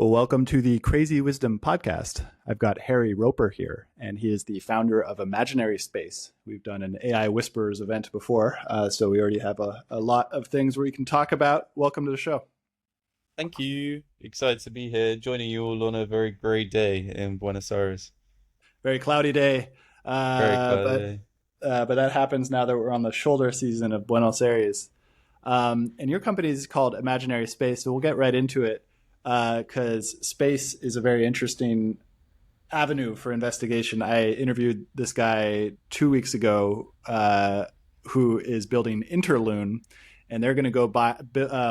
Well, welcome to the Crazy Wisdom Podcast. I've got Harry Roper here, and he is the founder of Imaginary Space. We've done an AI Whisperers event before, so we already have a lot of things we can talk about. Welcome to the show. Thank you. Excited to be here, joining you all on a very grey day in Buenos Aires. Very cloudy day, Very cloudy but day. but that happens now that we're on the shoulder season of Buenos Aires. And your company is called Imaginary Space, so we'll get right into it. Because space is a very interesting avenue for investigation. I interviewed this guy 2 weeks ago who is building Interloon, and they're going to go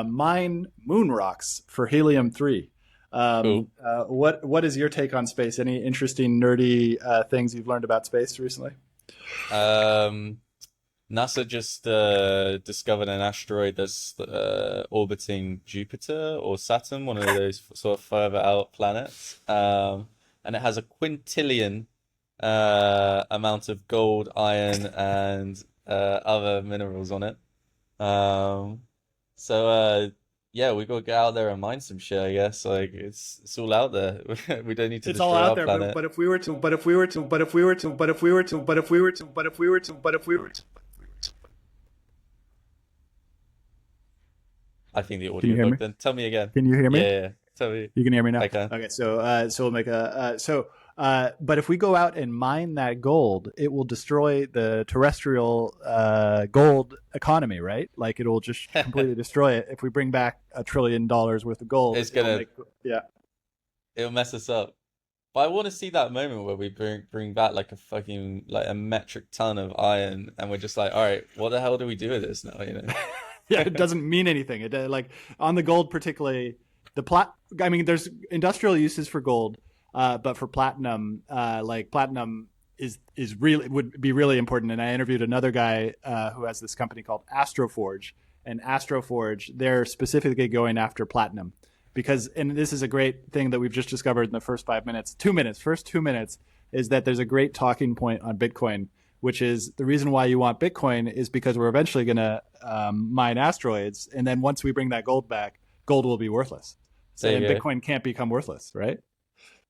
mine moon rocks for helium-3. Cool. What is your take on space? Any interesting, nerdy things you've learned about space recently? NASA just discovered an asteroid that's orbiting Jupiter or Saturn, one of those sort of further out planets. And it has a quintillion amount of gold, iron, and other minerals on it. Yeah, we gotta get out there and mine some shit, I guess. Like it's all out there. We don't need to It's destroy all out our there, planet. but if we were to, I think the can you audio hear me? bugged then. Tell me again. Can you hear me? Yeah, tell me. You can hear me now? I can. Okay, so we'll make but if we go out and mine that gold, it will destroy the terrestrial gold economy, right? Like it'll just completely destroy it. If we bring back $1 trillion worth of gold, It's gonna yeah. it'll mess us up. But I want to see that moment where we bring back like a fucking like a metric ton of iron, and we're just like, all right, what the hell do we do with this now? You know? Yeah, it doesn't mean anything. It like on the gold particularly, I mean, there's industrial uses for gold, but for platinum, like platinum is really would be really important. And I interviewed another guy who has this company called Astroforge, and Astroforge, they're specifically going after platinum because, and this is a great thing that we've just discovered in the first 5 minutes, 2 minutes, first 2 minutes, is that there's a great talking point on Bitcoin, which is the reason why you want Bitcoin is because we're eventually going to mine asteroids. And then once we bring that gold back, gold will be worthless. So There then you go. Bitcoin can't become worthless, right?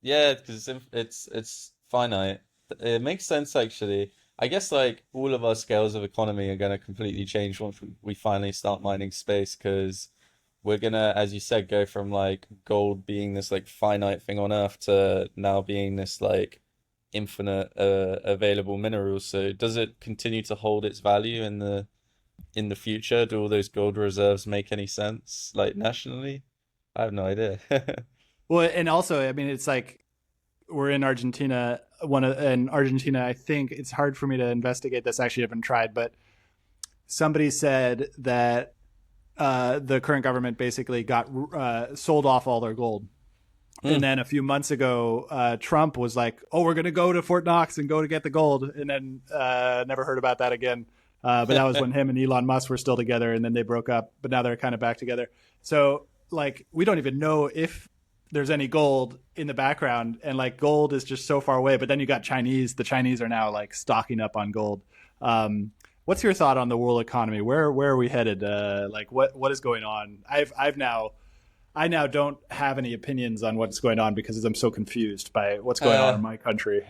Yeah, because it's finite. It makes sense actually. I guess like all of our scales of economy are gonna completely change once we finally start mining space, because we're gonna, as you said, go from like gold being this like finite thing on Earth to now being this like infinite available minerals. So does it continue to hold its value in the future? Do all those gold reserves make any sense like nationally? I have no idea. Well, and also, I mean, it's like we're in Argentina. In Argentina, I think it's hard for me to investigate this. Actually, I haven't tried, but somebody said that the current government basically got sold off all their gold. And Mm. then a few months ago, Trump was like, "Oh, we're going to go to Fort Knox and go to get the gold," and then never heard about that again. But that was when him and Elon Musk were still together, and then they broke up. But now they're kind of back together. So, like, we don't even know if there's any gold in the background, and like gold is just so far away. But then you got Chinese. The Chinese are now like stocking up on gold. What's your thought on the world economy? Where are we headed? Like, what is going on? I now don't have any opinions on what's going on because I'm so confused by what's going on Uh, in my country.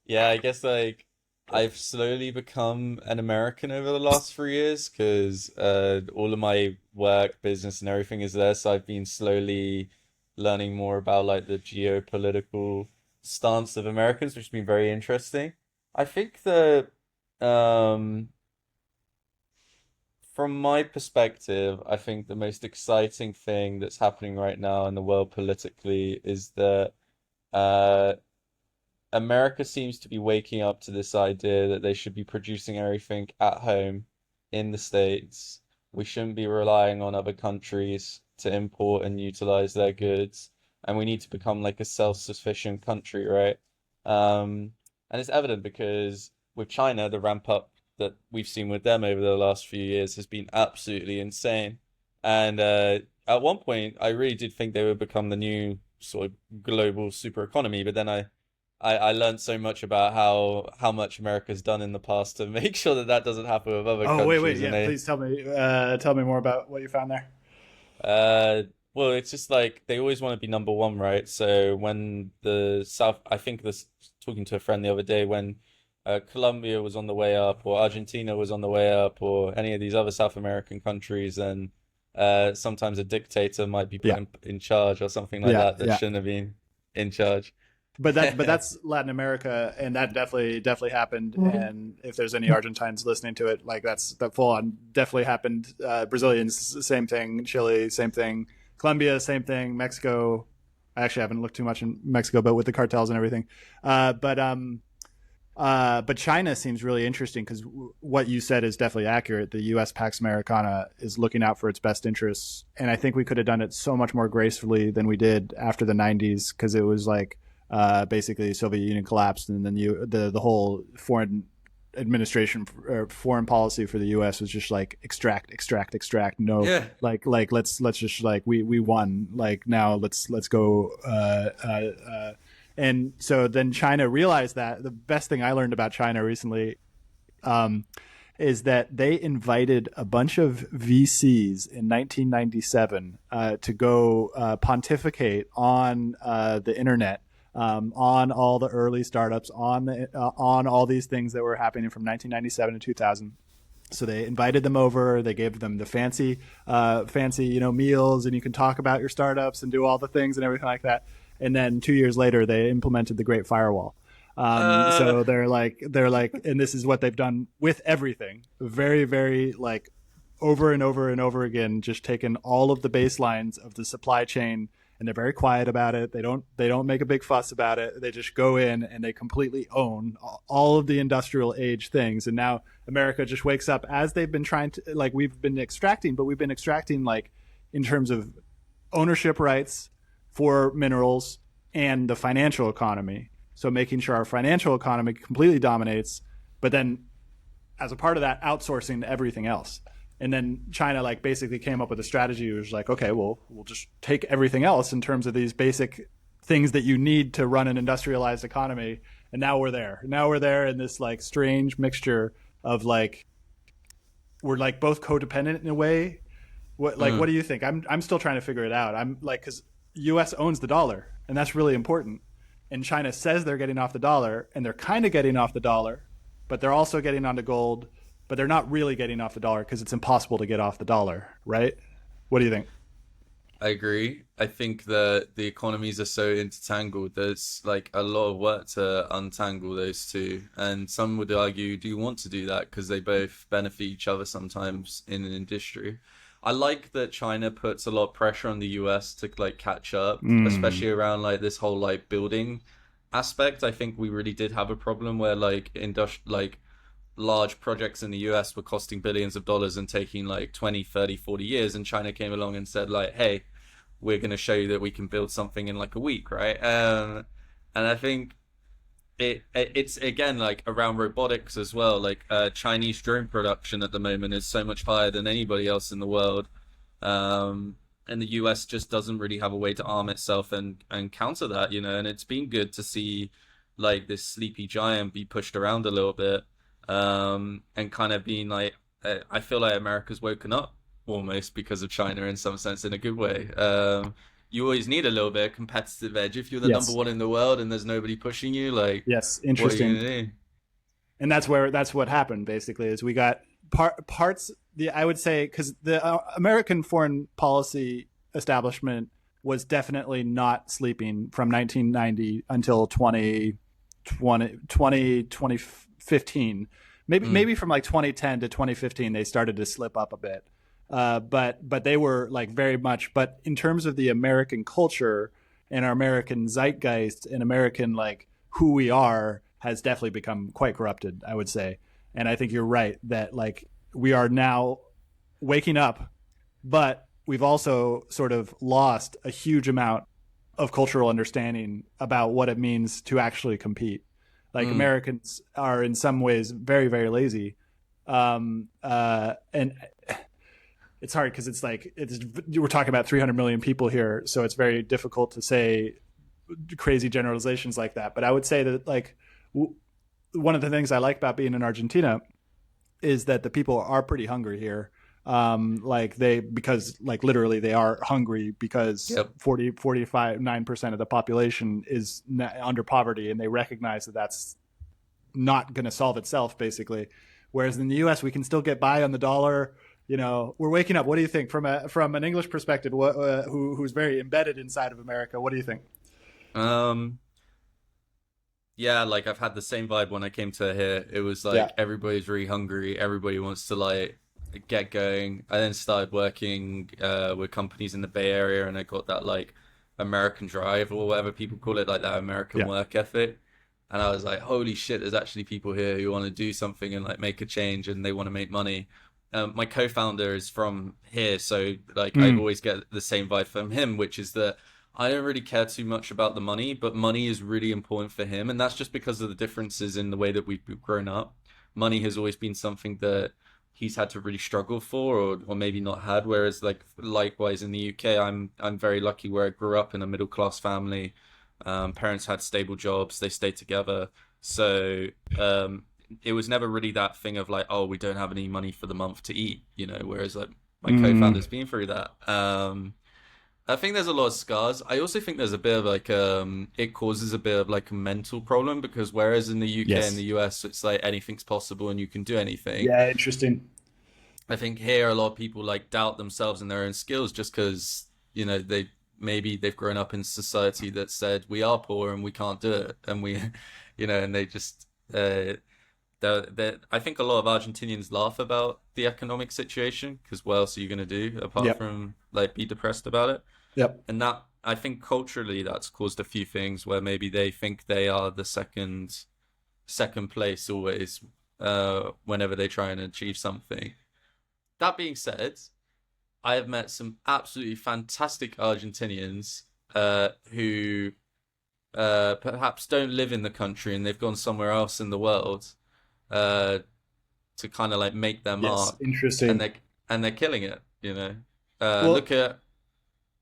Yeah, I guess like I've slowly become an American over the last 3 years because all of my work, business, and everything is there. So I've been slowly learning more about like the geopolitical stance of Americans, which has been very interesting. I think that um, from my perspective, I think the most exciting thing that's happening right now in the world politically is that uh, America seems to be waking up to this idea that they should be producing everything at home in the States. We shouldn't be relying on other countries to import and utilize their goods, and we need to become like a self-sufficient country, right? And it's evident because with China, the ramp up that we've seen with them over the last few years has been absolutely insane. And at one point, I really did think they would become the new sort of global super economy, but then I learned so much about how much America's done in the past to make sure that that doesn't happen with other Oh, wait, countries, and yeah. they Please tell me more about what you found there. Well, it's just like they always want to be number one, right? So when the South, I think this talking to a friend the other day when Colombia was on the way up, or Argentina was on the way up, or any of these other South American countries, and sometimes a dictator might be put Yeah, in charge or something like yeah, that yeah. shouldn't have been in charge. But that's Latin America, and that definitely happened. And if there's any Argentines listening to it, like that full on definitely happened. Brazilians, same thing. Chile, same thing. Colombia, same thing. Mexico, I actually haven't looked too much in Mexico, but with the cartels and everything. But China seems really interesting because what you said is definitely accurate. The U.S. Pax Americana is looking out for its best interests, and I think we could have done it so much more gracefully than we did after the '90s because it was like basically the Soviet Union collapsed, and then the whole foreign administration or foreign policy for the U.S. was just like extract. No, Yeah. let's just like we won. Like now let's go. And so then China realized that. The best thing I learned about China recently is that they invited a bunch of VCs in 1997 to go pontificate on the internet, on all the early startups, on all these things that were happening from 1997 to 2000. So they invited them over. They gave them the fancy, meals, and you can talk about your startups and do all the things and everything like that. And then 2 years later, they implemented the Great Firewall. Uh, So they're like, and this is what they've done with everything. Very, very like over and over and over again, just taken all of the baselines of the supply chain, and they're very quiet about it. They don't make a big fuss about it. They just go in and they completely own all of the industrial age things. And now America just wakes up as they've been trying to, like, we've been extracting, but we've been extracting like in terms of ownership rights for minerals and the financial economy. So making sure our financial economy completely dominates, but then as a part of that, outsourcing everything else. And then China like basically came up with a strategy. It was like, okay, well, we'll just take everything else in terms of these basic things that you need to run an industrialized economy. And now we're there. Now we're there in this like strange mixture of like we're like both codependent in a way. What mm, do you think? I'm still trying to figure it out. I'm like, because U.S. owns the dollar, and that's really important. And China says they're getting off the dollar, and they're kind of getting off the dollar, but they're also getting onto gold, but they're not really getting off the dollar because it's impossible to get off the dollar, right? What do you think? I agree. I think that the economies are so intertangled. There's like a lot of work to untangle those two. And some would argue, do you want to do that? Because they both benefit each other sometimes in an industry. I like that China puts a lot of pressure on the US to like catch up, Mm. especially around like this whole like building aspect. I think we really did have a problem where like like large projects in the US were costing billions of dollars and taking like 20, 30, 40 years, and China came along and said like, hey, we're going to show you that we can build something in like a week, right? And I think it's again like around robotics as well. Like Chinese drone production at the moment is so much higher than anybody else in the world, and the US just doesn't really have a way to arm itself and counter that, you know. And it's been good to see like this sleepy giant be pushed around a little bit, and kind of being like, I feel like America's woken up almost because of China in some sense, in a good way. You always need a little bit of competitive edge if you're the number Yes. one in the world and there's nobody pushing you. Like, Yes. what are you Interesting. gonna do? And that's what happened basically is we got parts the I would say because the American foreign policy establishment was definitely not sleeping from 1990 until 2015. Mm, Maybe from like 2010 to 2015 they started to slip up a bit. But they were like very much. But in terms of the American culture and our American zeitgeist and American like who we are has definitely become quite corrupted, I would say. And I think you're right that like we are now waking up, but we've also sort of lost a huge amount of cultural understanding about what it means to actually compete. Like mm, Americans are in some ways very, very lazy. And it's hard because it's like we're talking about 300 million people here, so it's very difficult to say crazy generalizations like that. But I would say that like one of the things I like about being in Argentina is that the people are pretty hungry here. like they, because like literally they are hungry because Yep. 9% of the population is under poverty, and they recognize that that's not going to solve itself, basically. Whereas in the U.S., we can still get by on the dollar. You know, we're waking up. What do you think from an English perspective? Who's very embedded inside of America? What do you think? Um, yeah, like I've had the same vibe when I came to here. It was Yeah, like everybody's really hungry. Everybody wants to like get going. I then started working with companies in the Bay Area, and I got that like American drive or whatever people call it, like that American yeah. work ethic. And I was like, holy shit, there's actually people here who want to do something and like make a change, and they want to make money. My co-founder is from here, so like I Mm, always get the same vibe from him, which is that I don't really care too much about the money, but money is really important for him, and that's just because of the differences in the way that we've grown up. Money has always been something that he's had to really struggle for, or maybe not had. Whereas, like likewise in the UK, I'm very lucky where I grew up in a middle class family. Parents had stable jobs, they stayed together, so it was never really that thing of like, oh, we don't have any money for the month to eat, you know. Whereas like my mm, co-founder's been through that. I think there's a lot of scars. I also think there's a bit of like it causes a bit of like a mental problem, because whereas in the UK and the yes. US it's like anything's possible and you can do anything. Yeah, interesting. I think here a lot of people like doubt themselves and their own skills just because, you know, maybe they've grown up in society that said we are poor and we can't do it, and we you know, and they just I think a lot of Argentinians laugh about the economic situation because what else are you going to do apart Yep, from like be depressed about it? yep. And that, I think culturally that's caused a few things where maybe they think they are the second place always whenever they try and achieve something. That being said, I have met some absolutely fantastic Argentinians who perhaps don't live in the country and they've gone somewhere else in the world uh, to kind of like make their Yes, mark, and interesting. they're killing it. You know, Well,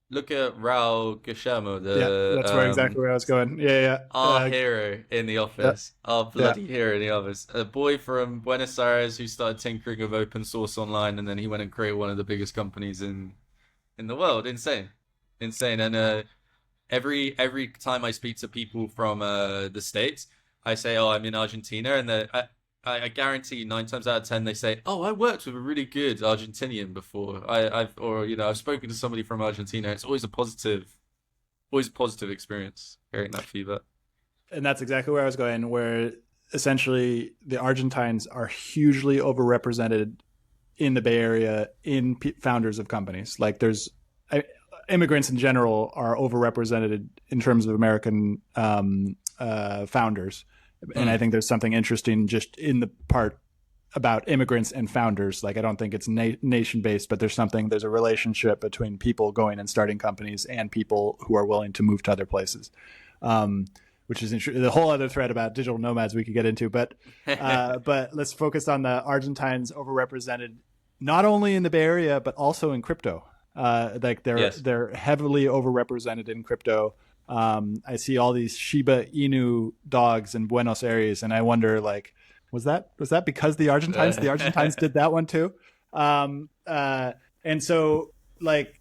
look at Raul Guillermo, yeah, that's where exactly where I was going. Yeah, yeah, our hero in the yeah, office, our yeah. bloody hero in the office. A boy from Buenos Aires who started tinkering with open source online, and then he went and created one of the biggest companies in the world. Insane, insane. And every time I speak to people from the States, I say, "Oh, I'm in Argentina," and I guarantee 9 times out of 10 they say, "Oh, I worked with a really good Argentinian before. I've or you know I've spoken to somebody from Argentina." It's always a positive experience hearing that feedback. And that's exactly where I was going. Where essentially the Argentines are hugely overrepresented in the Bay Area in founders of companies. Like there's immigrants in general are overrepresented in terms of American founders, and I Mm, think there's something interesting just in the part about immigrants and founders. Like I don't think it's nation based, but there's a relationship between people going and starting companies and people who are willing to move to other places. Um, which is the whole other thread about digital nomads we could get into, but let's focus on the Argentines overrepresented not only in the Bay Area but also in crypto. Like yes. they're heavily overrepresented in crypto. I see all these Shiba Inu dogs in Buenos Aires, and I wonder, like, was that because the Argentines did that one too? Um, uh, and so like,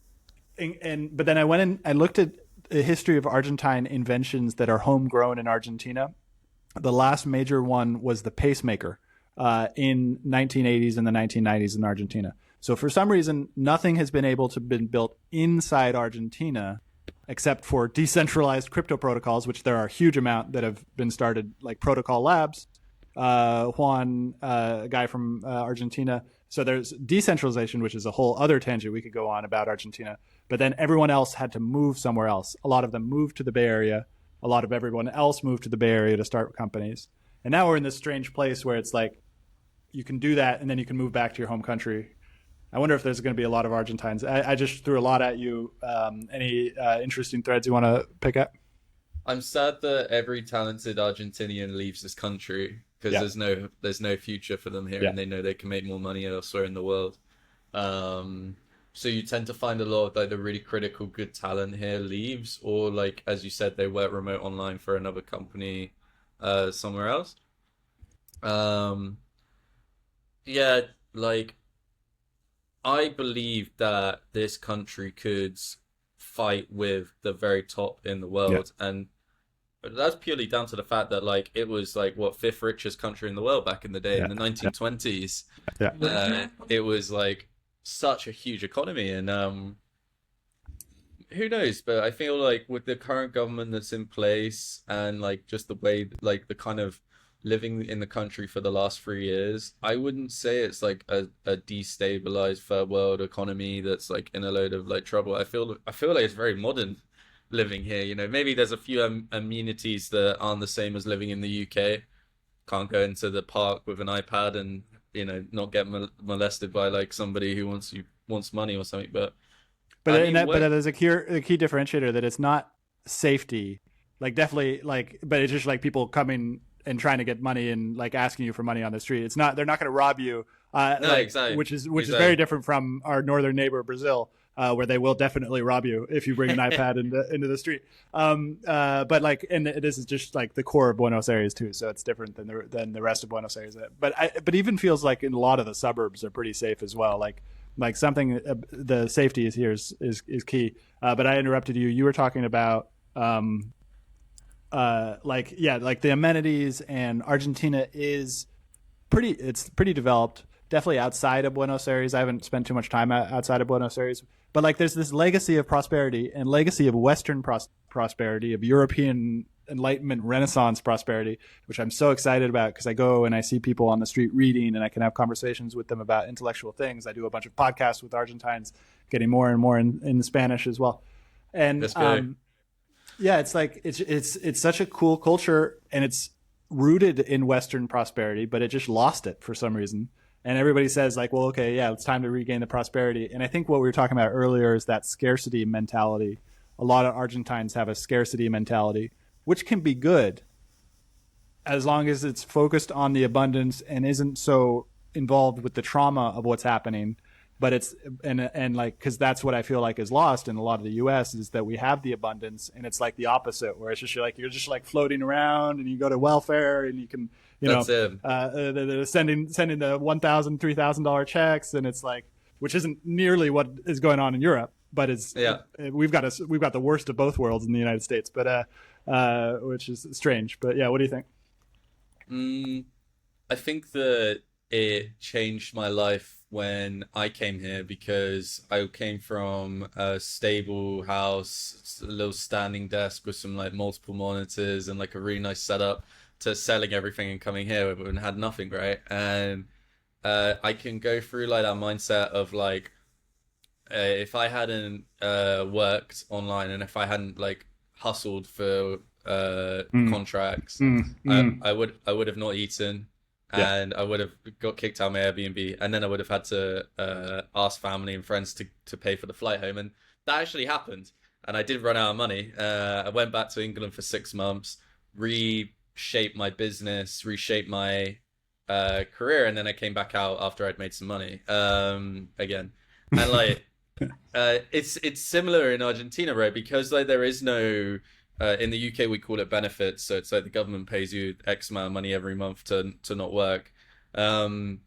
but then I went and I looked at the history of Argentine inventions that are homegrown in Argentina. The last major one was the pacemaker in 1980s and the 1990s in Argentina. So for some reason, nothing has been able to been built inside Argentina except for decentralized crypto protocols, which there are a huge amount that have been started, like Protocol Labs, Juan, a guy from Argentina. So there's decentralization, which is a whole other tangent we could go on about Argentina. But then everyone else had to move somewhere else. A lot of them moved to the Bay Area. A lot of everyone else moved to the Bay Area to start companies. And now we're in this strange place where it's like you can do that and then you can move back to your home country. I wonder if there's going to be a lot of Argentines. I just threw a lot at you. Any interesting threads you want to pick up? I'm sad that every talented Argentinian leaves this country because Yeah, there's no future for them here, yeah. and they know they can make more money elsewhere in the world. Um, so you tend to find a lot of like the really critical good talent here leaves, or like as you said, they work remote online for another company somewhere else. Um, yeah, like I believe that this country could fight with the very top in the Yeah, world, and that's purely down to the fact that like it was like what fifth richest country in the world back in the day yeah, in the yeah, 1920s. yeah. It was like such a huge economy, and who knows? But I feel like with the current government that's in place and like just the way like the kind of living in the country for the last 3 years, I wouldn't say it's like a destabilized third world economy that's like in a load of like trouble. I feel like it's very modern living here. You know, maybe there's a few amenities that aren't the same as living in the UK. Can't go into the park with an iPad and not get molested by like somebody who wants money or something. But But I in mean, that, but what? there's a key differentiator that it's not safety, like definitely like, but it's just like people coming and trying to get money and like asking you for money on the street. It's not, they're not going to rob you, No, like exactly, which is very exactly. different from our northern neighbor Brazil, where they will definitely rob you if you bring an iPad into the street. But like, and this is just like the core of Buenos Aires too, so it's different than the rest of Buenos Aires. But even feels like in a lot of the suburbs are pretty safe as well. Like something, the safety is here is key. But I interrupted you. You were talking about like, yeah, like the amenities, and Argentina is it's pretty developed. Definitely outside of Buenos Aires. I haven't spent too much time outside of Buenos Aires, but like there's this legacy of prosperity and legacy of Western prosperity, of European Enlightenment Renaissance prosperity, which I'm so excited about because I go and I see people on the street reading and I can have conversations with them about intellectual things. I do a bunch of podcasts with Argentines, getting more and more in Spanish as well. And Let's go. yeah, it's like it's such a cool culture, and it's rooted in Western prosperity, but it just lost it for some reason. And everybody says like, well, okay, yeah, it's time to regain the prosperity. And I think what we were talking about earlier is that scarcity mentality. A lot of Argentines have a scarcity mentality, which can be good as long as it's focused on the abundance and isn't so involved with the trauma of what's happening. But it's and like, because that's what I feel like is lost in a lot of the U.S. is that we have the abundance, and it's like the opposite, where it's just you're just like floating around, and you go to welfare, and you can That's it. they're sending the $1,000 $3,000 checks, and it's like, which isn't nearly what is going on in Europe, but Yeah. we've got the worst of both worlds in the United States, but which is strange. But yeah, what do you think? Mm, I think that it changed my life when I came here because I came from a stable house, a little standing desk with some like multiple monitors and like a really nice setup to selling everything and coming here and had nothing, right? And I can go through like that mindset of like if I hadn't worked online and if I hadn't like hustled for Mm, contracts, mm, mm. I would have not eaten, Yeah. and I would have got kicked out of my Airbnb, and then I would have had to ask family and friends to pay for the flight home, and that actually happened. And I did run out of money. I went back to England for 6 months, reshaped my business, reshaped my career, and then I came back out after I'd made some money again. And like it's similar in Argentina, right? Because like there is no in the UK we call it benefits, so it's like the government pays you X amount of money every month to not work. Um,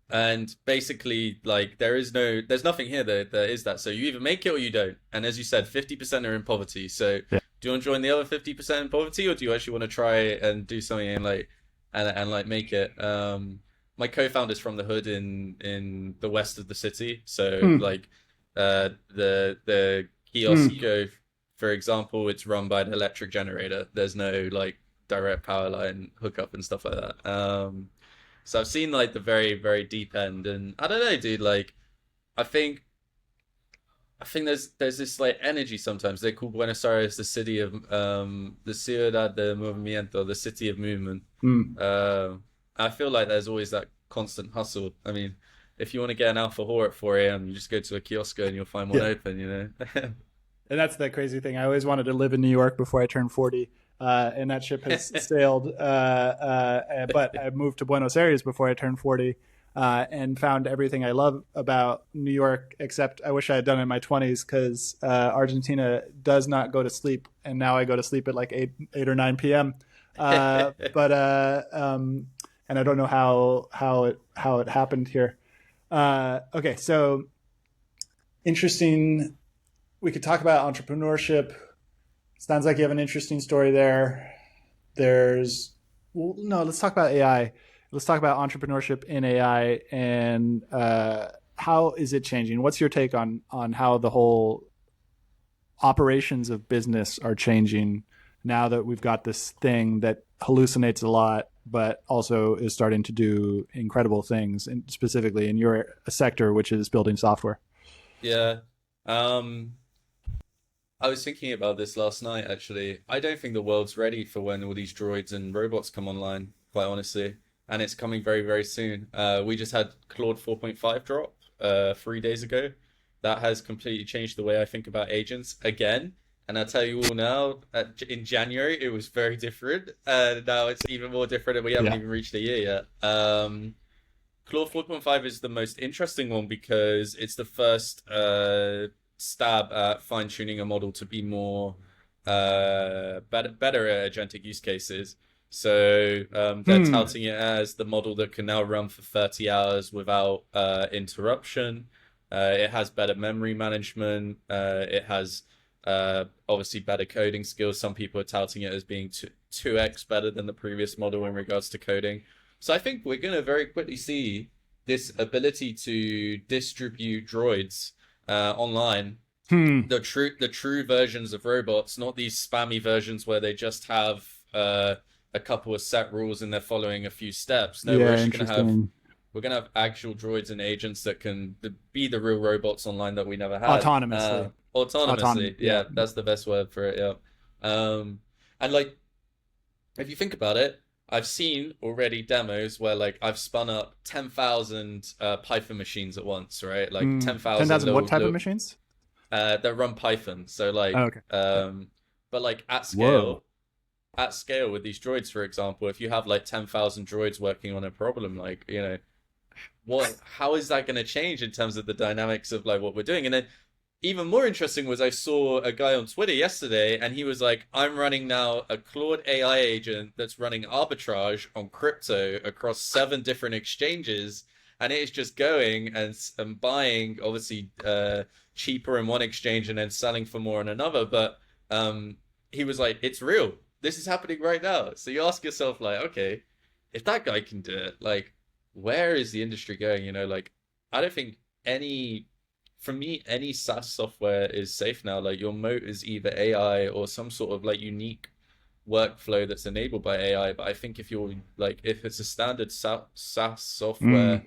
and basically like there's nothing here that is that. So you either make it or you don't. And as you said, 50% are in poverty. So Yeah. do you want to join the other 50% in poverty, or do you actually want to try and do something and like and like make it? My co-founder's from the hood in the west of the city, so Mm, like the kiosk mm. for example, it's run by an electric generator. There's no like direct power line hookup and stuff like that. So I've seen like the very very deep end, and I don't know, dude. Like I think there's this like energy sometimes. They call Buenos Aires the city of the ciudad de movimiento, the city of movement. Mm. I feel like there's always that constant hustle. I mean, if you want to get an alpha whore at 4 a.m., you just go to a kiosk and you'll find one Yeah. open, you know? And that's the crazy thing. I always wanted to live in New York before I turned 40. And that ship has sailed. But I moved to Buenos Aires before I turned 40, and found everything I love about New York, except I wish I had done it in my 20s, because Argentina does not go to sleep. And now I go to sleep at like 8 or 9 p.m. But and I don't know how it happened here. Okay, so interesting. We could talk about entrepreneurship. Sounds like you have an interesting story there. There's well, no. Let's talk about AI. Let's talk about entrepreneurship in AI and how is it changing? What's your take on how the whole operations of business are changing now that we've got this thing that hallucinates a lot, but also is starting to do incredible things, and specifically in your sector, which is building software. Yeah. Um, I was thinking about this last night, actually. I don't think the world's ready for when all these droids and robots come online, quite honestly. And it's coming very, very soon. We just had Claude 4.5 drop 3 days ago. That has completely changed the way I think about agents again. And I'll tell you all now, in January, it was very different. Now it's even more different, and we haven't Yeah. even reached a year yet. Claude 4.5 is the most interesting one because it's the first stab at fine-tuning a model to be more better at agentic use cases. So they're Hmm. touting it as the model that can now run for 30 hours without interruption. It has better memory management. It has obviously better coding skills. Some people are touting it as being 2x better than the previous model in regards to coding. So I think we're going to very quickly see this ability to distribute droids online, Hmm. the true versions of robots, not these spammy versions where they just have a couple of set rules and they're following a few steps. No, we're Yeah. actually Interesting. gonna have actual droids and agents that can be the real robots online that we never had. Autonomously. Autonomously, Yeah. yeah, that's the best word for it. Yeah, and like if you think about it, I've seen already demos where like I've spun up 10,000 Python machines at once, right? Like Hmm. 10,000 10,000 what little type of little machines? that run Python. So Oh, like, okay. Yeah. but like Whoa. at scale with these droids, for example, if you have like 10,000 droids working on a problem, like, how is that going to change in terms of the dynamics of like what we're doing? And then even more interesting was I saw a guy on Twitter yesterday, and he was like, "I'm running now a Claude AI agent that's running arbitrage on crypto across 7 different exchanges, and it is just going and buying obviously cheaper in one exchange and then selling for more in another." But um, he was like, "It's real. This is happening right now." So you ask yourself, like, okay, if that guy can do it, like, where is the industry going? Like, I don't think any for me, any SaaS software is safe now. Like your moat is either AI or some sort of like unique workflow that's enabled by AI. But I think if it's a standard SaaS Hmm. software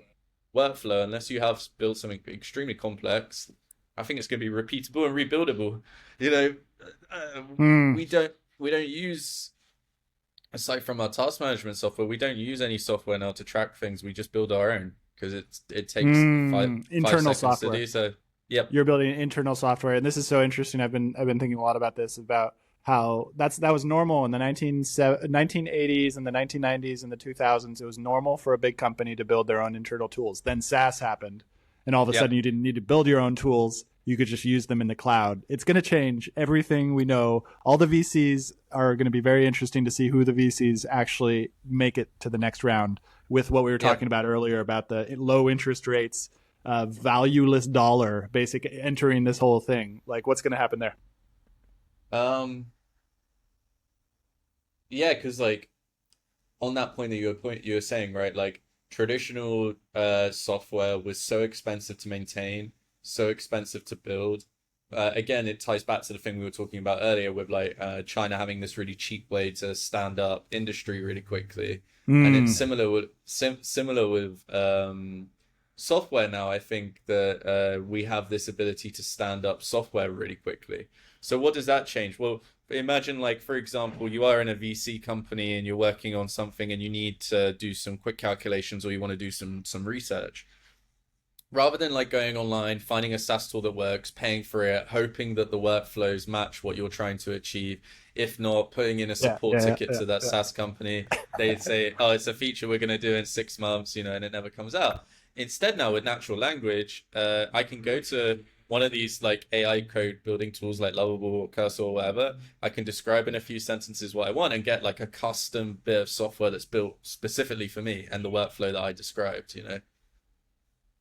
workflow, unless you have built something extremely complex, I think it's going to be repeatable and rebuildable. You know, uh, Hmm. we don't use aside from our task management software, we don't use any software now to track things. We just build our own because it takes five Hmm. five Internal seconds to software. do so. Yep. You're building internal software, and this is so interesting. I've been thinking a lot about this, about how that was normal in the 1980s and the 1990s and the 2000s. It was normal for a big company to build their own internal tools. Then SaaS happened, and all of a sudden Yep. you didn't need to build your own tools. You could just use them in the cloud. It's going to change everything we know. All the VCs are going to be very interesting to see who the VCs actually make it to the next round, with what we were talking Yep. about earlier about the low interest rates, valueless dollar basic entering this whole thing. Like, what's going to happen there? Um, yeah, because like on that point that you were saying, right? Like traditional software was so expensive to maintain, so expensive to build. Again, it ties back to the thing we were talking about earlier with like China having this really cheap way to stand up industry really quickly. And it's Mm. similar with software now. I think that we have this ability to stand up software really quickly. So what does that change? Well, imagine like for example you are in a VC company and you're working on something and you need to do some quick calculations or you want to do some research rather than like going online finding a SaaS tool that works, paying for it, hoping that the workflows match what you're trying to achieve. If not, putting in a Yeah, support yeah, ticket yeah, to that yeah. SaaS company, they'd say, "Oh, it's a feature we're going to do in 6 months," and it never comes out. Instead, now with natural language, I can go to one of these like AI code building tools like Lovable or Cursor or whatever. I can describe in a few sentences what I want and get like a custom bit of software that's built specifically for me and the workflow that I described.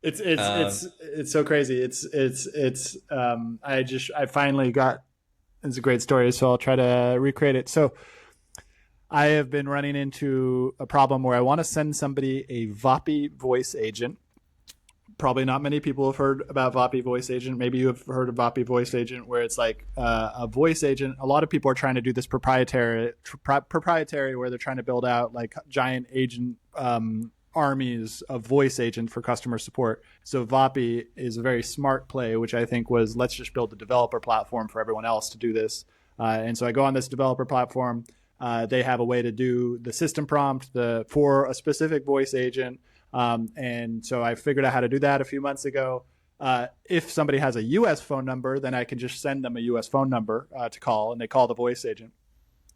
Um, It's so crazy. I finally got, it's a great story, so I'll try to recreate it. So I have been running into a problem where I want to send somebody a VOPI voice agent. Probably not many people have heard about VOPI voice agent. Maybe you have heard of VOPI voice agent, where it's like a voice agent. A lot of people are trying to do this proprietary, where they're trying to build out like giant agent armies of voice agent for customer support. So VOPI is a very smart play, which I think was, let's just build a developer platform for everyone else to do this. And so I go on this developer platform. They have a way to do the system prompt for a specific voice agent. And so I figured out how to do that a few months ago. If somebody has a US phone number, then I can just send them a US phone number to call, and they call the voice agent.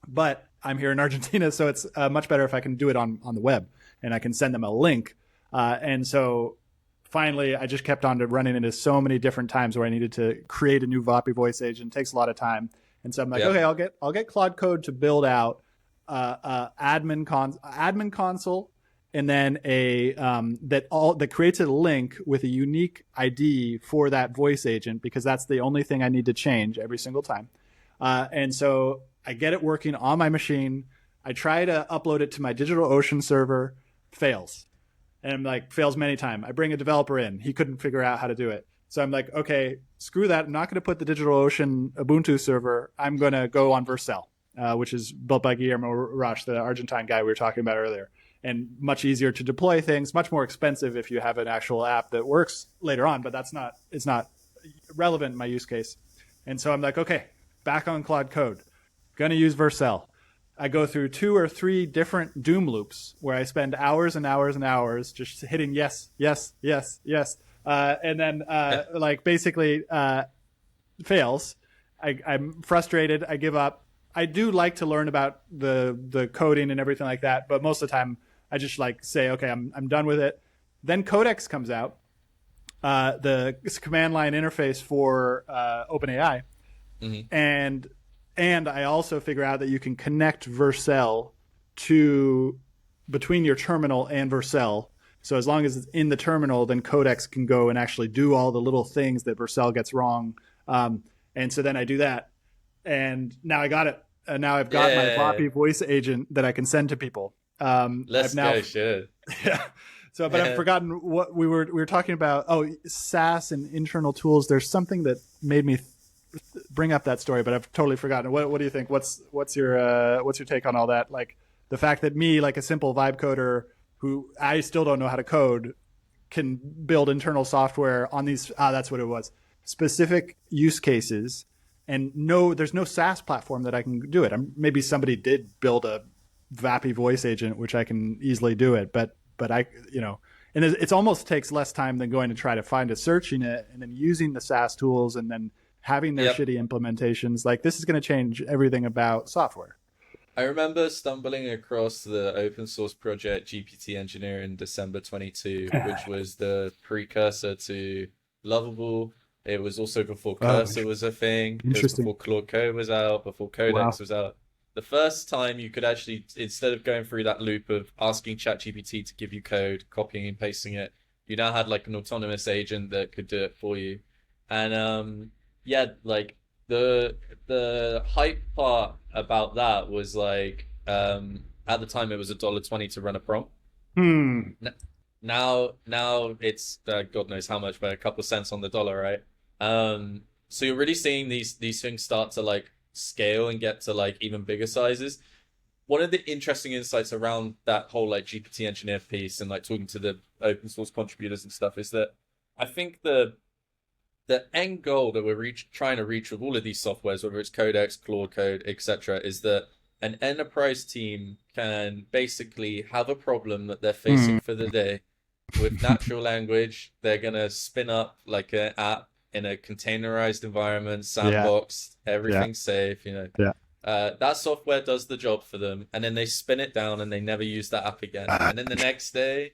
But I'm here in Argentina, so it's much better if I can do it on the web, and I can send them a link. And so finally, I just kept on running into so many different times where I needed to create a new VOPI voice agent. It takes a lot of time. And so I'm like, yep. okay, I'll get Claude Code to build out admin console, and then that creates a link with a unique ID for that voice agent, because that's the only thing I need to change every single time. And so I get it working on my machine. I try to upload it to my DigitalOcean server, fails. And I'm like, fails many times. I bring a developer in. He couldn't figure out how to do it. So I'm like, okay, screw that. I'm not going to put the DigitalOcean Ubuntu server. I'm going to go on Vercel, which is built by Guillermo Roche, the Argentine guy we were talking about earlier. And much easier to deploy things, much more expensive if you have an actual app that works later on, but it's not relevant in my use case. And so I'm like, okay, back on Claude Code, going to use Vercel. I go through 2 or 3 different doom loops where I spend hours and hours and hours just hitting yes, yes, yes, yes. And then like basically fails. I'm frustrated. I give up. I do like to learn about the coding and everything like that, but most of the time I just like say, okay, I'm done with it. Then Codex comes out, the command line interface for OpenAI, and I also figure out that you can connect Vercel to between your terminal and Vercel. So as long as it's in the terminal, then Codex can go and actually do all the little things that Vercel gets wrong. And so then I do that, and now I got it. And now I've got my VOPI voice agent that I can send to people. Go, shit. Yeah. So, but I've forgotten what we were talking about. Oh, SaaS and internal tools. There's something that made me bring up that story, but I've totally forgotten. What do you think? What's your take on all that? Like the fact that me, like a simple vibe coder who I still don't know how to code, can build internal software on these. That's what it was. Specific use cases. And there's no SaaS platform that I can do it. Maybe somebody did build a VAPI voice agent, which I can easily do it. But I, and it almost takes less time than going to try to find a search in it and then using the SaaS tools and then having their shitty implementations. Like, this is going to change everything about software. I remember stumbling across the open source project GPT Engineer in December 22, which was the precursor to Lovable. It was also before Cursor was a thing. It was before Claude Code was out, before Codex was out. The first time you could actually, instead of going through that loop of asking ChatGPT to give you code, copying and pasting it, you now had like an autonomous agent that could do it for you. And like the hype part about that was like at the time it was $1.20 to run a prompt. Now it's God knows how much, but a couple of cents on the dollar, right? So you're really seeing these things start to like scale and get to like even bigger sizes. One of the interesting insights around that whole like GPT engineer piece and like talking to the open source contributors and stuff is that I think the end goal that we're trying to reach with all of these softwares, whether it's Codex, Claude Code, etc., is that an enterprise team can basically have a problem that they're facing for the day. With natural language, they're going to spin up like an app in a containerized environment, sandbox, everything's safe, that software does the job for them, and then they spin it down and they never use that app again. And then the next day,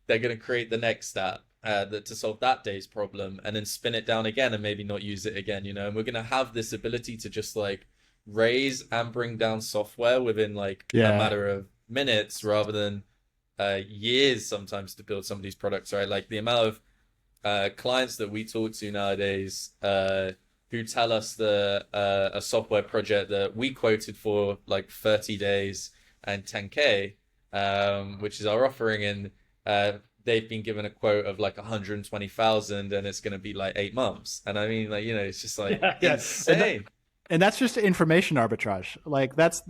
they're going to create the next app to solve that day's problem, and then spin it down again and maybe not use it again, And we're going to have this ability to just like raise and bring down software within like a matter of minutes rather than years sometimes to build some of these products, right? Like the amount of clients that we talk to nowadays who tell us that a software project that we quoted for like 30 days and 10K, which is our offering, and they've been given a quote of like 120,000 and it's going to be like 8 months. And I mean, like, it's just like Yeah. insane. And that's just information arbitrage. Like that's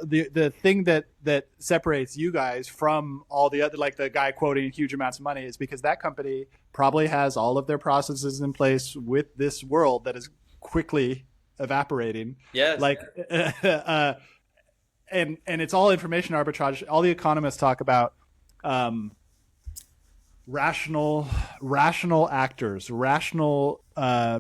the thing that separates you guys from all the other, like the guy quoting huge amounts of money, is because that company probably has all of their processes in place with this world that is quickly evaporating. Yes. Like, and it's all information arbitrage. All the economists talk about rational actors, rational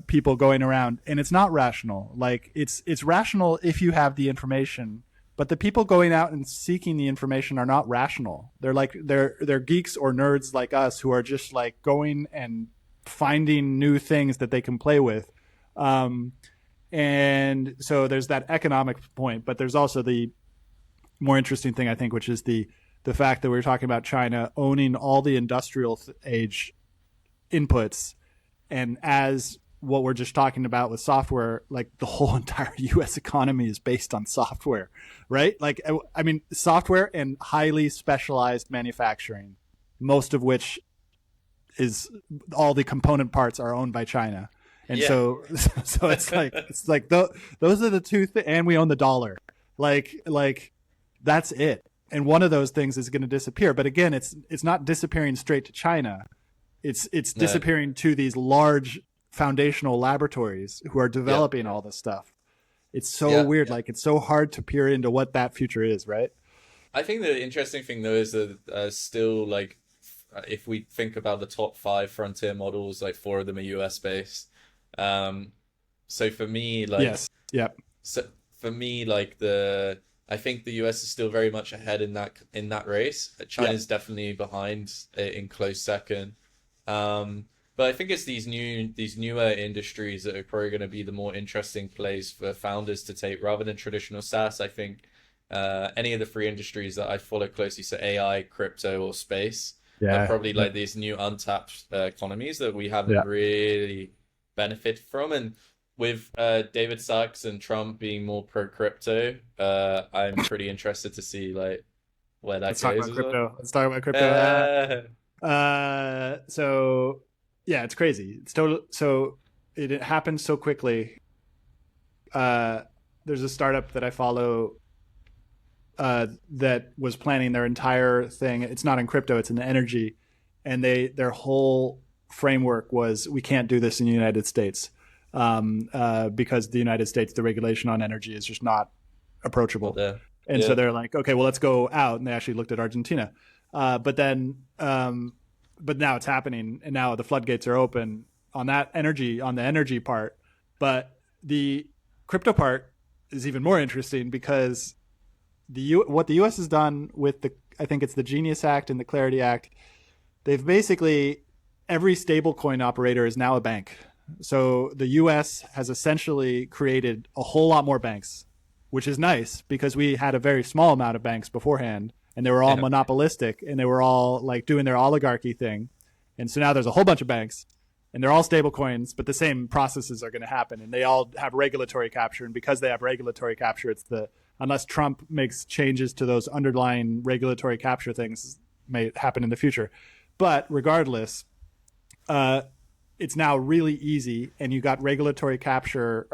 people going around, and it's not rational. Like it's rational if you have the information, but the people going out and seeking the information are not rational. They're geeks or nerds like us who are just like going and finding new things that they can play with. And so there's that economic point, but there's also the more interesting thing, I think, which is the fact that we're talking about China owning all the industrial age inputs. And as what we're just talking about with software, like the whole entire US economy is based on software, right? Like, I mean, software and highly specialized manufacturing, most of which is all the component parts are owned by China. And so it's like those are the two and we own the dollar. Like that's it. And one of those things is going to disappear. But again, it's not disappearing straight to China. It's disappearing to these large foundational laboratories who are developing all this stuff. It's so weird. Like it's so hard to peer into what that future is, right? I think the interesting thing though is that still, like, if we think about the top 5 frontier models, like 4 of them are US based. So for me, like, yes, yeah. So for me, like I think the US is still very much ahead in that race. China's definitely behind in close second. But I think it's these newer industries that are probably going to be the more interesting place for founders to take rather than traditional SaaS. I think any of the 3 industries that I follow closely, so AI, crypto, or space, are probably like these new untapped economies that we haven't really benefited from. And with David Sachs and Trump being more pro crypto, I'm pretty interested to see like where that goes. Let's talk about crypto. So yeah, it's crazy. It's total. So it happens so quickly. There's a startup that I follow that was planning their entire thing. It's not in crypto; it's in energy, and their whole framework was, we can't do this in the United States. Because the United States, the regulation on energy is just not approachable. So they're like, okay, well, let's go out. And they actually looked at Argentina. But now it's happening. And now the floodgates are open on the energy part. But the crypto part is even more interesting because what the US has done with I think it's the Genius Act and the Clarity Act, they've basically, every stablecoin operator is now a bank. So the US has essentially created a whole lot more banks, which is nice because we had a very small amount of banks beforehand and they were all monopolistic and they were all like doing their oligarchy thing. And so now there's a whole bunch of banks and they're all stable coins, but the same processes are going to happen and they all have regulatory capture. And because they have regulatory capture, unless Trump makes changes to those underlying regulatory capture things, may happen in the future. But regardless, it's now really easy, and you got regulatory clarity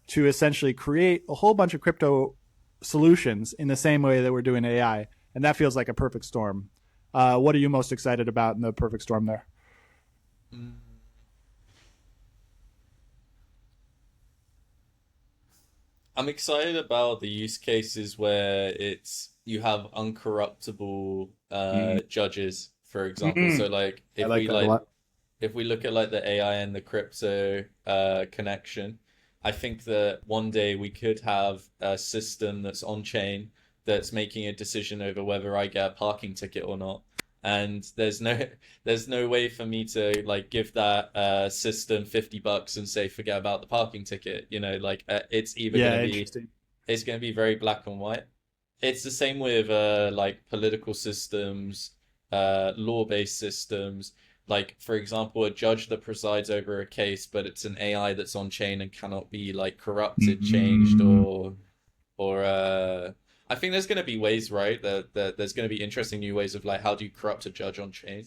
to essentially create a whole bunch of crypto solutions in the same way that we're doing AI, and that feels like a perfect storm. What are you most excited about in the perfect storm there? I'm excited about the use cases where you have uncorruptible judges, for example. So like if we look at like the AI and the crypto connection, I think that one day we could have a system that's on chain that's making a decision over whether I get a parking ticket or not. And there's no way for me to like give that system $50 and say forget about the parking ticket. It's either it's going to be very black and white. It's the same with like political systems, law-based systems. Like, for example, a judge that presides over a case, but it's an AI that's on chain and cannot be like corrupted, changed, Mm, or I think there's going to be ways, right? That there's going to be interesting new ways of like how do you corrupt a judge on chain?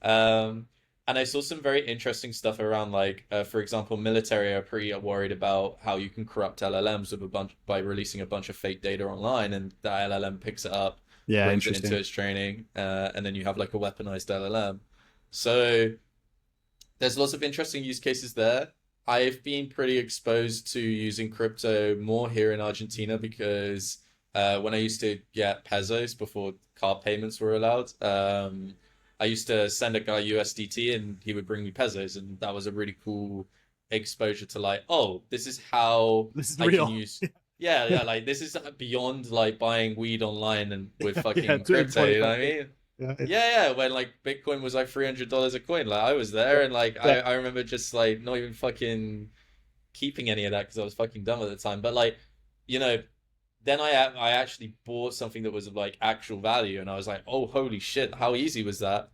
um, and I saw some very interesting stuff around like, for example, military are pretty worried about how you can corrupt LLMs with a bunch by releasing a bunch of fake data online, and the LLM picks it up, yeah, brings it into interesting. its training, and then you have like a weaponized LLM. So there's lots of interesting use cases there. I've been pretty exposed to using crypto more here in Argentina because when I used to get pesos before card payments were allowed, I used to send a guy USDT and he would bring me pesos, and that was a really cool exposure to like, oh, this is how This is I can real. use. Yeah, yeah, like this is beyond like buying weed online and with Yeah, fucking in crypto, you know what I 2020. mean? Yeah, Yeah, yeah, when like Bitcoin was like $300 a coin, like I was there, and like yeah, I remember just like not even fucking keeping any of that because I was fucking dumb at the time. But like, you know, then I actually bought something that was of like actual value, and I was like, oh holy shit, how easy was that?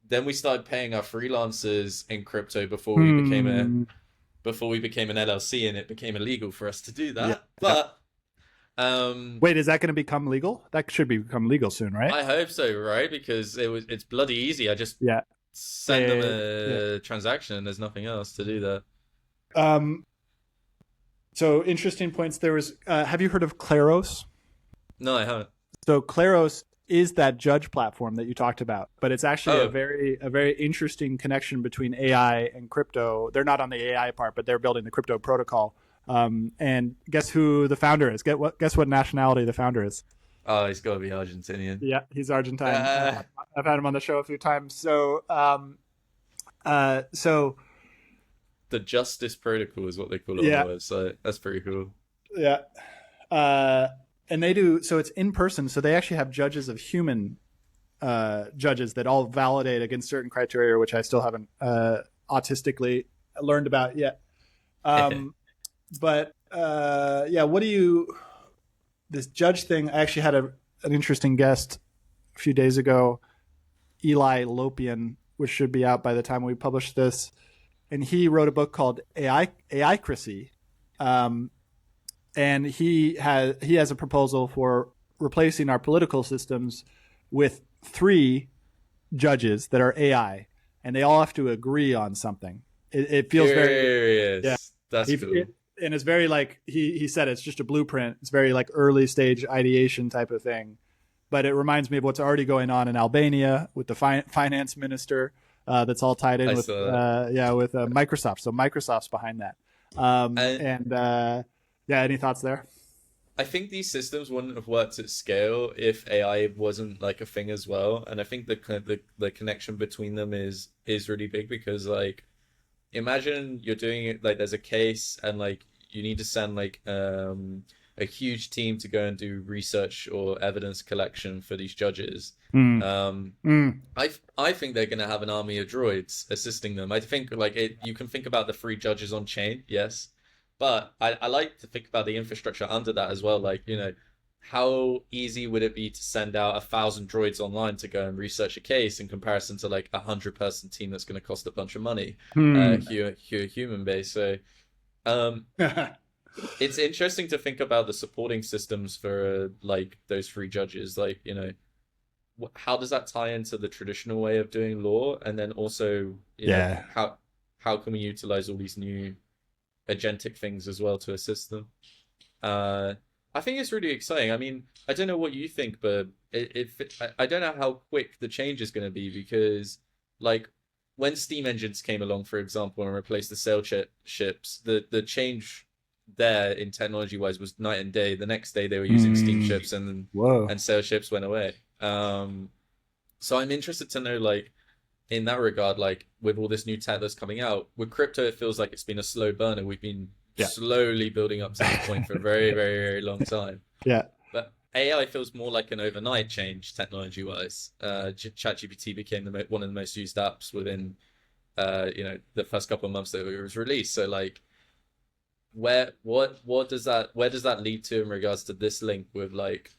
Then we started paying our freelancers in crypto Hmm. before we became an LLC, and it became illegal for us to do Yeah. that. But um, Wait, is that going to become legal? That should become legal soon, right? I hope so, right? Because it's bloody easy. I just Yeah. send them Yeah. a transaction and there's nothing else to do that. Um. So interesting points. There was. Have you heard of Kleros? No, I haven't. So Kleros is that judge platform that you talked about, but it's actually Oh, a very interesting connection between AI and crypto. They're not on the AI part, but they're building the crypto protocol. And guess who the founder is? Guess what nationality the founder is? oh, he's got to be Argentinian. Yeah, he's Argentine. Uh, I've had him on the show a few times. So the Justice Protocol is what they call it on the yeah, website. That's pretty cool. yeah. Uh, and they do so it's in person. So they actually have judges of human judges that all validate against certain criteria, which I still haven't autistically learned about yet. But yeah, what do you this judge thing? I actually had an interesting guest a few days ago, Eli Lopian, which should be out by the time we publish this, and he wrote a book called AIcracy, um, and he has a proposal for replacing our political systems with three judges that are AI, and they all have to agree on something. It feels very yeah. Curious. That's cool. And it's very like he said it's just a blueprint. It's very like early stage ideation type of thing, but it reminds me of what's already going on in Albania with the finance minister. That's all tied in I with saw that. with Microsoft. So Microsoft's behind that. And And yeah, any thoughts there? I think these systems wouldn't have worked at scale if AI wasn't like a thing as well. And I think the connection between them is really big because like imagine you're doing it like there's a case and like you need to send like a huge team to go and do research or evidence collection for these judges. Mm. Um, Mm. I think they're going to have an army of droids assisting them. I think like it, you can think about the free judges on chain, yes, but I like to think about the infrastructure under that as well. Like, you know, how easy would it be to send out 1,000 droids online to go and research a case in comparison to like 100-person team that's going to cost a bunch of money, Hmm. human base. So um, it's interesting to think about the supporting systems for like those free judges. Like, you know, how does that tie into the traditional way of doing law? And then also, you know, Yeah. how can we utilize all these new agentic things as well to assist them? Uh, I think it's really exciting. I mean, I don't know what you think, but I don't know how quick the change is going to be because, like, when steam engines came along, for example, and replaced the ships, the change there in technology wise was night and day. The next day they were using Hmm. steamships Whoa. and sail ships went away. So I'm interested to know, like, in that regard, like with all this new tech that's coming out, with crypto, it feels like it's been a slow burner. We've been Yeah. slowly building up to this point for a very, very, very long time. Yeah. But AI feels more like an overnight change technology wise. ChatGPT became one of the most used apps within, you know, the first couple of months that it was released. So like, what does that where does that lead to in regards to this link with like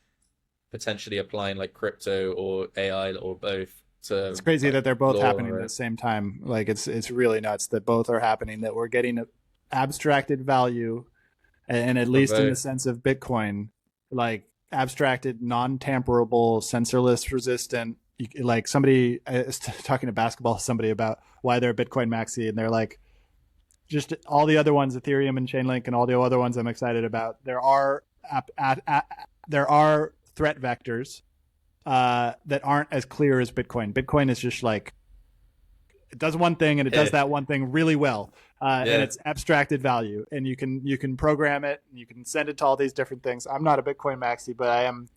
potentially applying like crypto or AI or both It's to crazy like that they're both law, happening at right? the same time. Like it's really nuts that both are happening. That we're getting abstracted value, and at From least in the both. sense of Bitcoin, like abstracted, non-tamperable, sensorless, resistant. Like somebody I was talking to basketball somebody about why they're a Bitcoin maxi, and they're like, just all the other ones, Ethereum and Chainlink, and all the other ones I'm excited about. There are threat vectors that aren't as clear as Bitcoin. Bitcoin is just like it does one thing and it does Yeah, that one thing really well, and yeah, it's abstracted value, and you can program it, and you can send it to all these different things. I'm not a Bitcoin maxi, but I am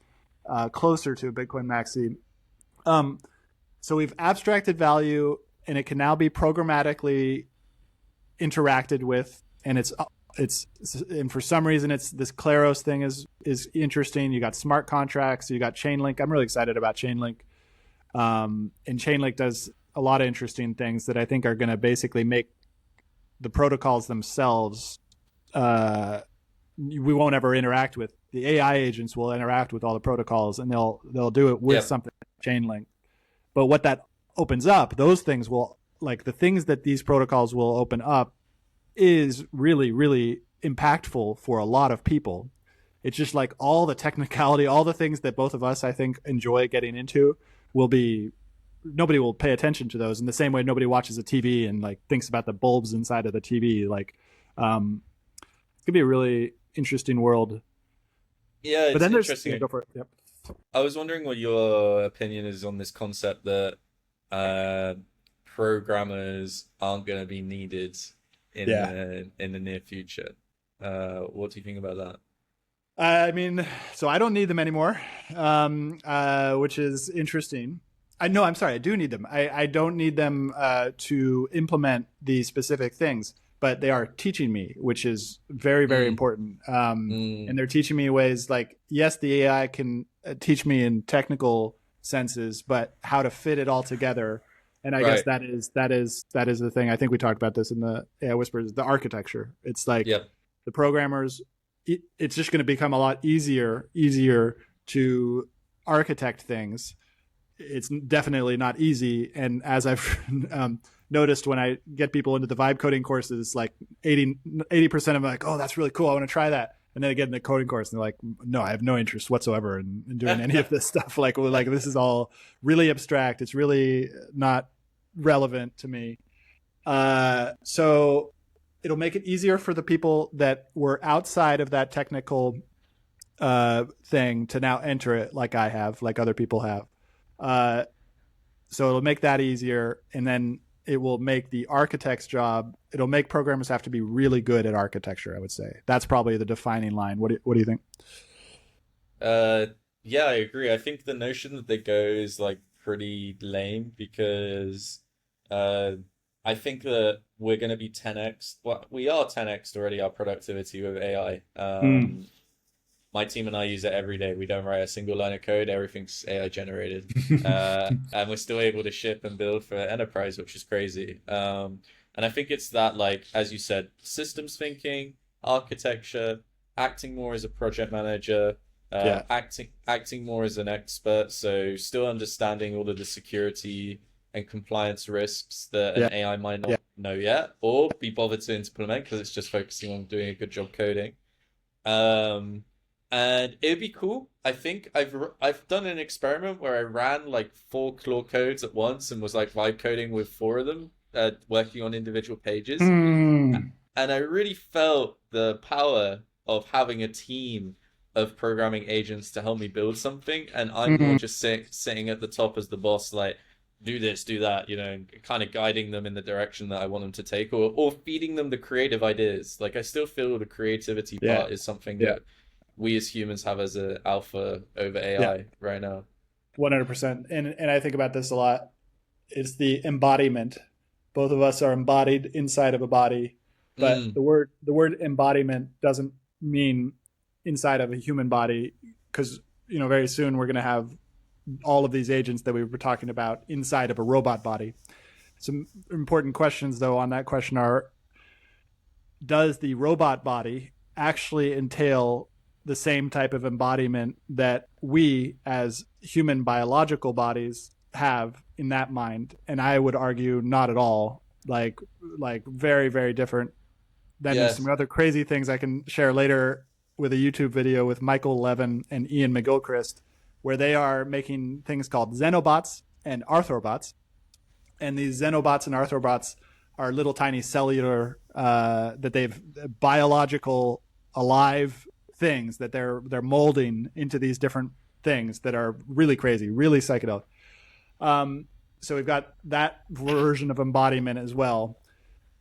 closer to a Bitcoin maxi. Um, so we've abstracted value, and it can now be programmatically interacted with, and it's and for some reason it's this Kleros thing is interesting. You got smart contracts, you got Chainlink. I'm really excited about Chainlink. And Chainlink does a lot of interesting things that I think are going to basically make the protocols themselves. We won't ever interact with the AI agents. Will interact with all the protocols, and they'll do it with yep, something like Chainlink. But what that opens up, those things will like the things that these protocols will open up is really, really impactful for a lot of people. It's just like all the technicality, all the things that both of us, I think, enjoy getting into will be, nobody will pay attention to those in the same way nobody watches a TV and like thinks about the bulbs inside of the TV. Like, it's gonna be a really interesting world. yeah. But It's then there's, yeah, interesting. go for it. Yep. I was wondering what your opinion is on this concept that uh, programmers aren't going to be needed Yeah. in the near future. What do you think about that? I mean, so I don't need them anymore, which is interesting. I know. I'm sorry. I do need them. I don't need them to implement these specific things, but they are teaching me, which is very, very Mm, important. mm, And they're teaching me ways like, yes, the AI can teach me in technical senses, but how to fit it all together. And I guess right. that is the thing. I think we talked about this in the AI Whispers, the architecture. It's like Yep. the programmers, it's just going to become a lot easier to architect things. It's definitely not easy, and as I've noticed when I get people into the vibe coding courses, like 80% of them are like, oh, that's really cool, I want to try that, and then they get in the coding course and they're like, no, I have no interest whatsoever in doing any of this stuff. Like this is all really abstract, it's really not relevant to me. So it'll make it easier for the people that were outside of that technical thing to now enter it, like I have, like other people have. Uh, so it'll make that easier, and then it will make the architect's job. It'll make programmers have to be really good at architecture. I would say that's probably the defining line. What do you think? Uh, yeah, I agree. I think the notion that they go is like pretty lame because uh, I think that we're going to be 10x. Well, we are 10x already our productivity with AI. Mm. My team and I use it every day. We don't write a single line of code. Everything's AI generated. And we're still able to ship and build for enterprise, which is crazy. And I think it's that, like, as you said, systems thinking, architecture, acting more as a project manager, Yeah, acting more as an expert. So still understanding all of the security and compliance risks that an yeah, AI might yeah. not know yet, or be bothered to implement because it's just focusing on doing a good job coding. Um, and it'd be cool. I think I've done an experiment where I ran like four Claude codes at once and was like vibe coding with four of them, working on individual pages. Mm. And I really felt the power of having a team of programming agents to help me build something, and I'm more Mm. just sitting at the top as the boss, like do this, do that, kind of guiding them in the direction that I want them to take, or feeding them the creative ideas. Like I still feel the creativity Yeah, part is something yeah, that we as humans have as a alpha over yeah. AI right now. 100%. And I think about this a lot. It's the embodiment. Both of us are embodied inside of a body, but Mm, the word embodiment doesn't mean inside of a human body, because very soon we're going to have all of these agents that we were talking about inside of a robot body. Some important questions though on that question are: does the robot body actually entail the same type of embodiment that we as human biological bodies have in that mind. And I would argue not at all. Like very, very different. Then there's some Yes. other crazy things I can share later with a YouTube video with Michael Levin and Ian McGilchrist, where they are making things called xenobots and arthrobots. And these xenobots and arthrobots are little tiny cellular that they've biological alive things that they're molding into these different things that are really crazy, really psychedelic. So we've got that version of embodiment as well.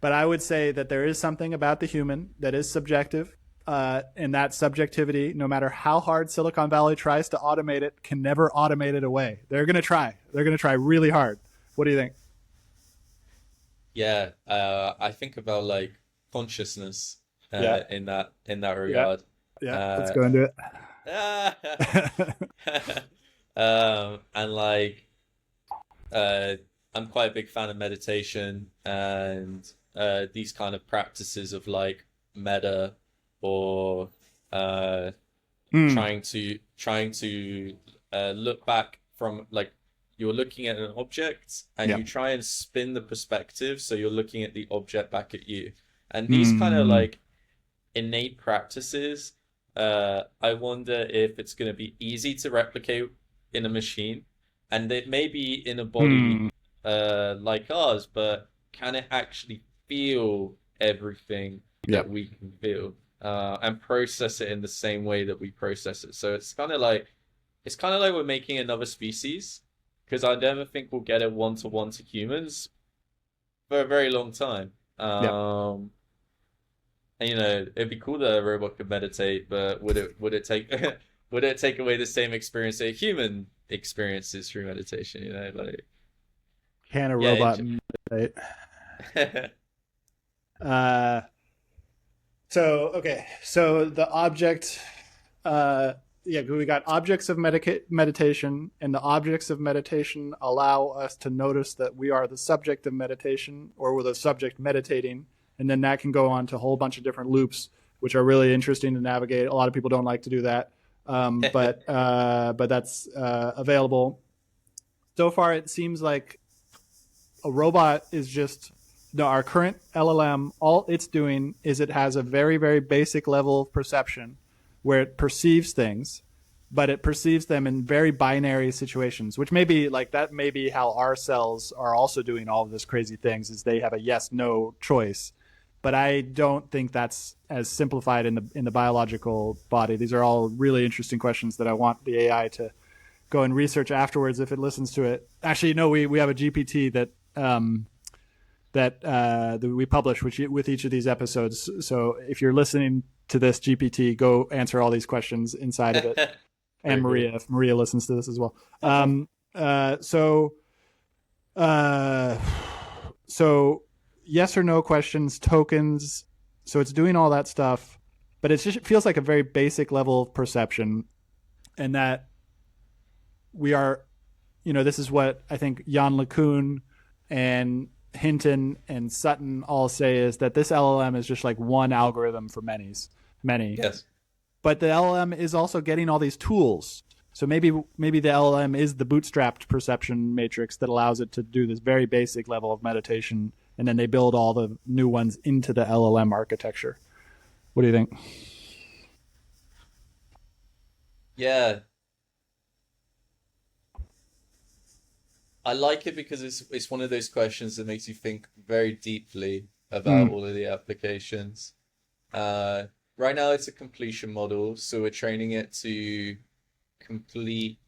But I would say that there is something about the human that is subjective, and that subjectivity, no matter how hard Silicon Valley tries to automate it, can never automate it away. They're going to try. They're going to try really hard. What do you think? Yeah. I think about like consciousness Yeah, in that yeah, regard. yeah. Let's Uh, go into and like uh, I'm quite a big fan of meditation and these kind of practices of like meta or uh, it. trying to look back from like you're looking at an object and Yeah. you try and spin the perspective so you're looking at the object back at you. And these kind of Mm. like innate practices, I wonder if it's going to be easy to replicate in a machine, and it may be in a body Mm. like ours, but can it actually feel everything Yeah. that we can feel and process it in the same way that we process it? So it's kind of like we're making another species because I never think we'll get it one to one to humans for a very long time. Yeah. And, it'd be cool that a robot could meditate, but would it take would it take away the same experience a human experiences through meditation? Like Can a yeah, robot meditate? Uh, so the object, yeah, we got objects of meditation, and the objects of meditation allow us to notice that we are the subject of meditation, or we're the subject meditating, and then that can go on to a whole bunch of different loops, which are really interesting to navigate. A lot of people don't like to do that, but that's available. So far, it seems like a robot is just no, our current LLM. All it's doing is it has a very, very basic level of perception where it perceives things, but it perceives them in very binary situations, which may be like that may be how our cells are also doing all of this crazy things is they have a yes no choice. But I don't think that's as simplified in the biological body. These are all really interesting questions that I want the AI to go and research afterwards if it listens to it. Actually, no, we have a GPT that we publish with each of these episodes. So if you're listening to this GPT, go answer all these questions inside of it. And Very cool. Maria, if Maria listens to this as well. So uh, so yes or no questions, tokens. So it's doing all that stuff, but it feels like a very basic level of perception, and that we are, this is what I think Jan LeCun and Hinton and Sutton all say is that this LLM is just like one algorithm for many. Yes. But the LLM is also getting all these tools. So maybe the LLM is the bootstrapped perception matrix that allows it to do this very basic level of meditation, and then they build all the new ones into the LLM architecture. What do you think? Yeah, I like it because it's one of those questions that makes you think very deeply about Mm, all of the applications. Uh, right now it's a completion model, so we're training it to complete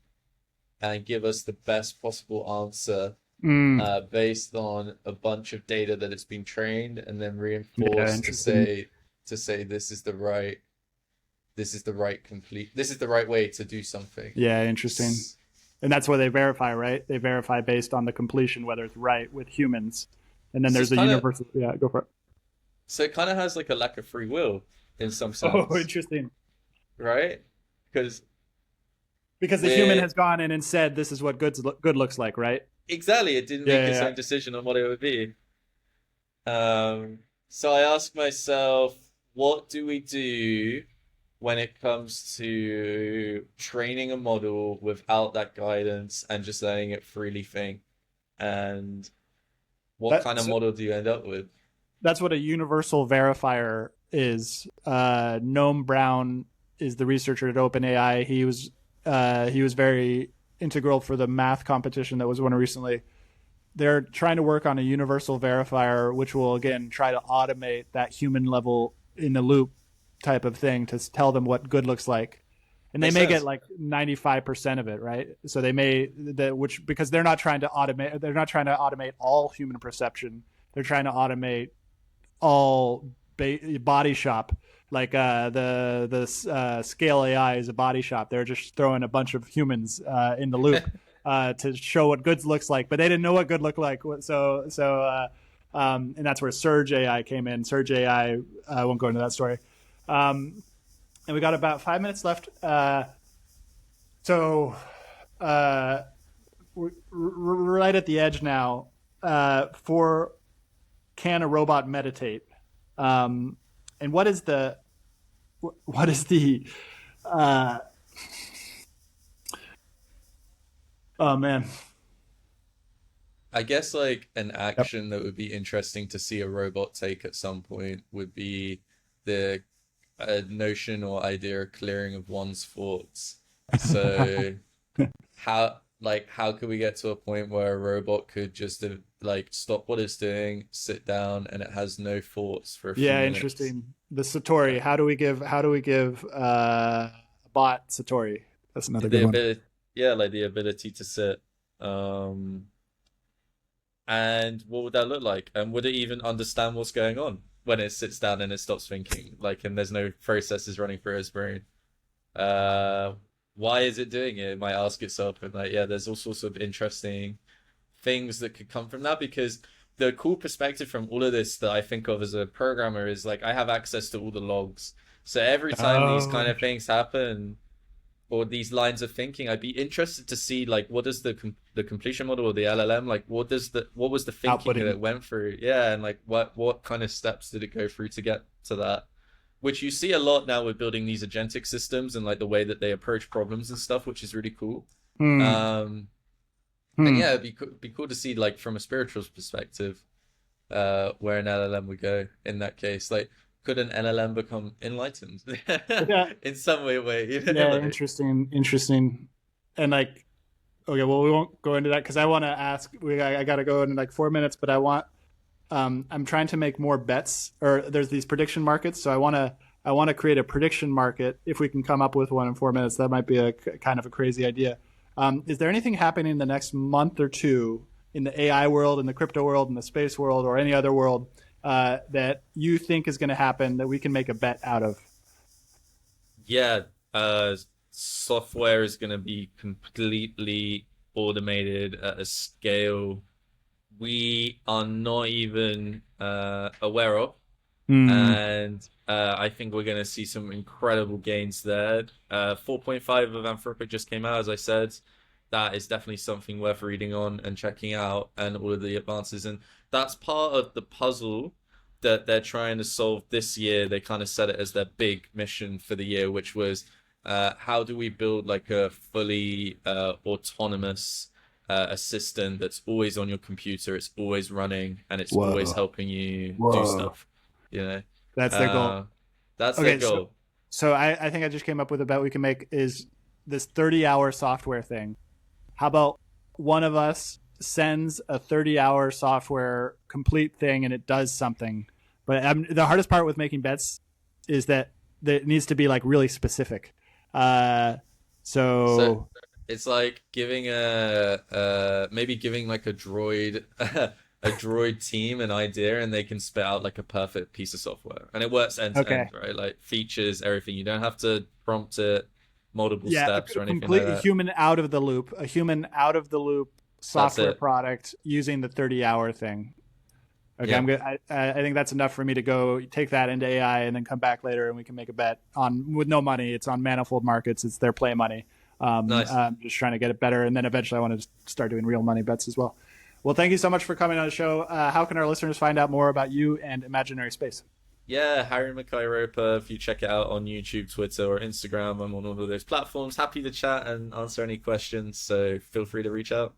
and give us the best possible answer mm, based on a bunch of data that it's been trained and then yeah, reinforced to interesting. say this is the right way to do something. Yeah, interesting. S- And that's what they verify, right? They verify based on the completion whether it's right with humans. And then So it's there's a kind of universal. Yeah, go for it. so it kind of has like a lack of free will in some Oh, sense, interesting. right? Because Because the human we're has gone in and said this is what good looks like, right? exactly it didn't Yeah, make yeah, its yeah. own decision on what it would be. So I ask myself, what do we do when it comes to training a model without that guidance and just letting it freely think. And what kind of That's model do you end up with? that's what a universal verifier is. Noam Brown is the researcher at OpenAI. He was very integral for the math competition that was won recently. They're trying to work on a universal verifier, which will again try to automate that human level in the loop type of thing to tell them what good looks like. And they Makes may get sense. like 95% of it, right? So they may which because they're not trying to automate all human perception. They're trying to automate all body shop. Like the Scale AI is a body shop. They're just throwing a bunch of humans in the loop to show what good looks like, but they didn't know what good looked like. And that's where Surge AI came in. Surge AI, I won't go into that story. And we got about 5 minutes left. So we're right at the edge now. For can a robot meditate? And what is the oh man. I guess like an Yep. action that would be interesting to see a robot take at some point would be the notion or idea of clearing of one's thoughts. So how could we get to a point where a robot could just like stop what it's doing, sit down, and it has no thoughts for a few Yeah, minutes? interesting. The Satori. How do we give a bot Satori? That's another good The one. ability, yeah, like the ability to sit. Um, and what would that look like? And would it even understand what's going on when it sits down and it stops thinking? Like, and there's no processes running through its brain. Uh, why is it doing it? It might ask itself, and like, yeah, there's all sorts of interesting things that could come from that because the cool perspective from all of this that I think of as a programmer is like I have access to all the logs. So every time these Oh, kind of things happen or these lines of thinking, I'd be interested to see like what does the completion model or the LLM like what was the thinking that outputting. it went through? Yeah, and like what kind of steps did it go through to get to that? Which you see a lot now with building these agentic systems and like the way that they approach problems and stuff, which is really cool. Hmm. Um, and Hmm. yeah, be cool to see like from a spiritual perspective, where an LLM would go in that case. Like, could an LLM become enlightened Yeah. in some way? You know, Yeah. like Interesting. And like, okay, well, we won't go into that because I want to ask. I got to go in like 4 minutes, but I'm trying to make more bets, or there's these prediction markets. So I want to create a prediction market. If we can come up with one in 4 minutes, that might be a kind of a crazy idea. Is there anything happening in the next month or two in the AI world, in the crypto world, in the space world, or any other world that you think is going to happen that we can make a bet out of? yeah, uh, software is going to be completely automated at a scale we are not even aware of. Hmm. And I think we're going to see some incredible gains there. 4.5 of Anthropic just came out, as I said. That is definitely something worth reading on and checking out, and all of the advances. And that's part of the puzzle that they're trying to solve this year. They kind of set it as their big mission for the year, which was how do we build like a fully autonomous assistant that's always on your computer, it's always running, and it's always Whoa. helping you do Whoa. stuff. You know, That's their goal. uh, that's their Okay, so goal. so I think I just came up with a bet we can make is this 30-hour software thing. How about one of us sends a 30-hour software complete thing and it does something? But the hardest part with making bets is that it needs to be like really specific. Uh, So so it's like giving a maybe giving like a droid a droid team an idea and they can spit out like a perfect piece of software. And it works end to okay, end, right? Like features, everything. You don't have to prompt it multiple yeah, steps or a anything like complete that. human out of the loop, a human out of the loop That's software it. product using the 30-hour thing. Okay, I'm Yeah. good. I think that's enough for me to go take that into AI and then come back later and we can make a bet on with no money. It's on Manifold Markets. It's their play money. Nice. I'm just trying to get it better, and then eventually I want to start doing real money bets as well. Well, thank you so much for coming on the show. How can our listeners find out more about you and Imaginary Space? Yeah, Harry McKay Roper. If you check it out on YouTube, Twitter, or Instagram, I'm on all of those platforms. Happy to chat and answer any questions, so feel free to reach out.